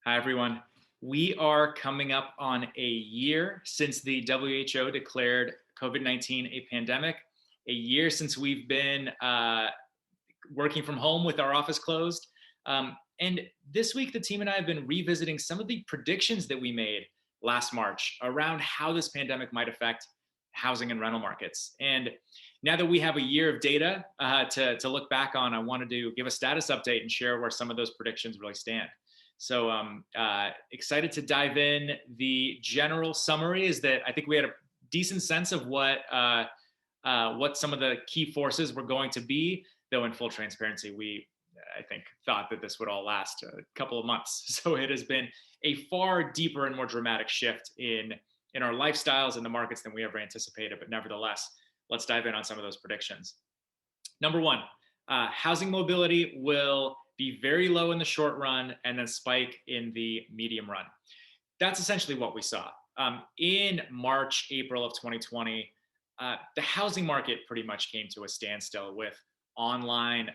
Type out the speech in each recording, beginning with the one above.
Hi, everyone. We are coming up on a year since the WHO declared COVID-19 a pandemic, a year since we've been working from home with our office closed. And this week, the team and I have been revisiting some of the predictions that we made last March around how this pandemic might affect housing and rental markets. And now that we have a year of data to look back on, I wanted to give a status update and share where some of those predictions really stand. So excited to dive in. The general summary is that I think we had a decent sense of what some of the key forces were going to be, though in full transparency, I think thought that this would all last a couple of months. So it has been a far deeper and more dramatic shift in our lifestyles and the markets than we ever anticipated. But nevertheless, let's dive in on some of those predictions. Number one, housing mobility will be very low in the short run and then spike in the medium run. That's essentially what we saw. In March, April of 2020, the housing market pretty much came to a standstill with online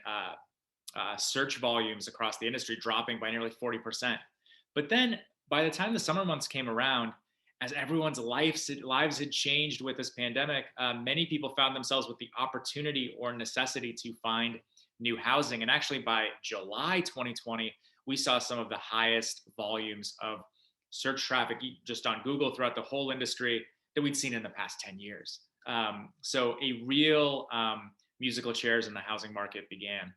search volumes across the industry dropping by nearly 40%. But then by the time the summer months came around, as everyone's lives had changed with this pandemic, many people found themselves with the opportunity or necessity to find new housing. And actually by July 2020, we saw some of the highest volumes of search traffic just on Google throughout the whole industry that we'd seen in the past 10 years. So a real musical chairs in the housing market began.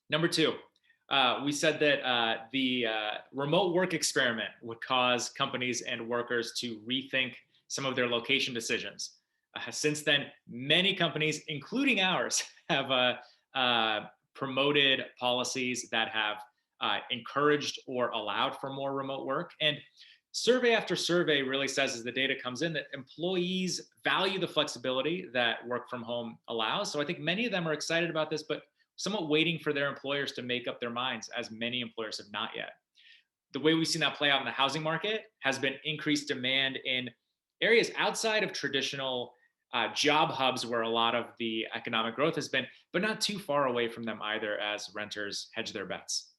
Number two, we said that the remote work experiment would cause companies and workers to rethink some of their location decisions. Since then, many companies, including ours, have promoted policies that have encouraged or allowed for more remote work. And survey after survey really says, as the data comes in, that employees value the flexibility that work from home allows. So I think many of them are excited about this, but somewhat waiting for their employers to make up their minds, as many employers have not yet. The way we've seen that play out in the housing market has been increased demand in areas outside of traditional job hubs where a lot of the economic growth has been, but not too far away from them either as renters hedge their bets.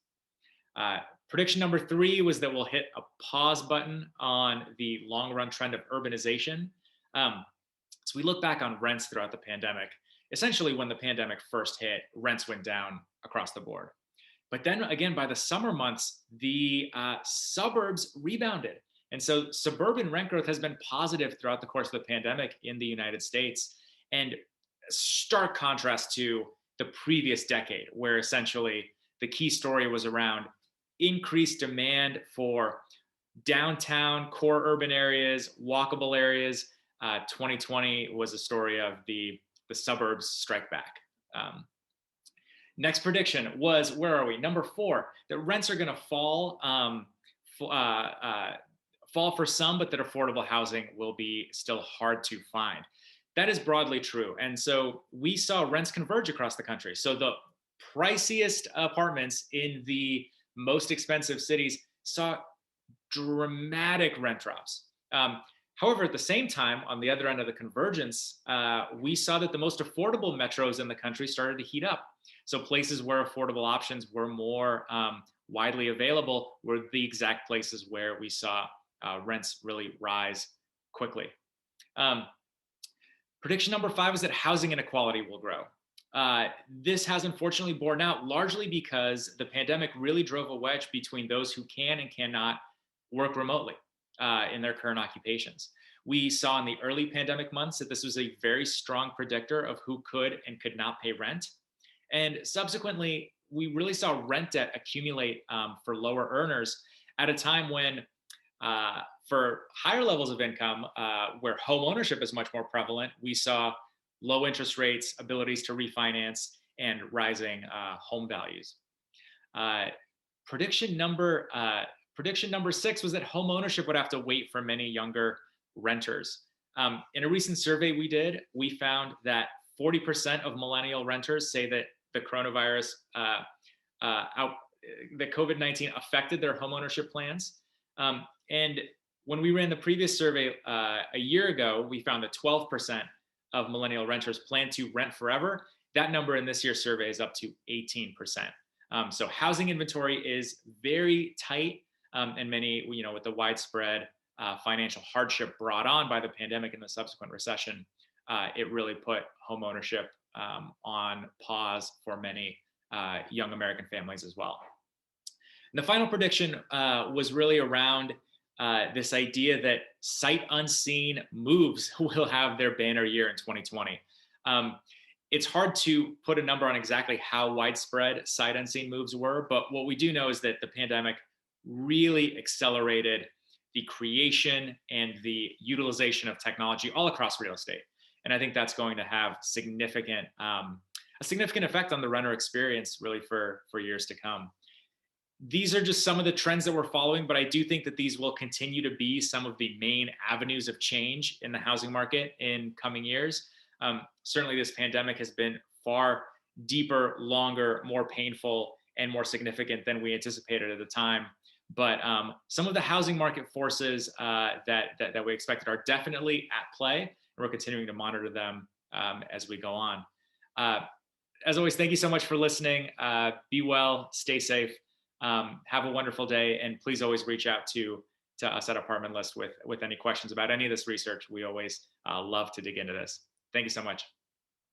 Prediction number three was that we'll hit a pause button on the long run trend of urbanization. So we look back on rents throughout the pandemic. Essentially, when the pandemic first hit, rents went down across the board. But then again, by the summer months, the suburbs rebounded. And so suburban rent growth has been positive throughout the course of the pandemic in the United States. And stark contrast to the previous decade, where essentially the key story was around increased demand for downtown core urban areas, walkable areas. 2020 was a story of the suburbs strike back. Next prediction was, where are we? Number four, that rents are going to fall for some, but that affordable housing will be still hard to find. That is broadly true. And so we saw rents converge across the country. So the priciest apartments in the most expensive cities saw dramatic rent drops. However, at the same time, on the other end of the convergence, we saw that the most affordable metros in the country started to heat up. So places where affordable options were more widely available were the exact places where we saw rents really rise quickly. Prediction number five is that housing inequality will grow. This has unfortunately borne out largely because the pandemic really drove a wedge between those who can and cannot work remotely in their current occupations. We saw in the early pandemic months that this was a very strong predictor of who could and could not pay rent. And subsequently, we really saw rent debt accumulate for lower earners at a time when for higher levels of income, where home ownership is much more prevalent, we saw low interest rates, abilities to refinance, and rising home values. Prediction number six was that home ownership would have to wait for many younger renters. In a recent survey we did, we found that 40% of millennial renters say that the coronavirus, that COVID-19 affected their home ownership plans. And when we ran the previous survey a year ago, we found that 12% of millennial renters plan to rent forever. That number in this year's survey is up to 18%. So housing inventory is very tight, and many, with the widespread financial hardship brought on by the pandemic and the subsequent recession, it really put home ownership on pause for many young American families as well. And the final prediction was really around this idea that sight unseen moves will have their banner year in 2020. It's hard to put a number on exactly how widespread sight unseen moves were, but what we do know is that the pandemic really accelerated the creation and the utilization of technology all across real estate. And I think that's going to have a significant effect on the renter experience really for years to come. These are just some of the trends that we're following, but I do think that these will continue to be some of the main avenues of change in the housing market in coming years. Certainly, this pandemic has been far deeper, longer, more painful, and more significant than we anticipated at the time. But some of the housing market forces that we expected are definitely at play, and we're continuing to monitor them as we go on. As always, thank you so much for listening. Be well, stay safe. Have a wonderful day, and please always reach out to us at Apartment List with any questions about any of this research. We always love to dig into this. Thank you so much.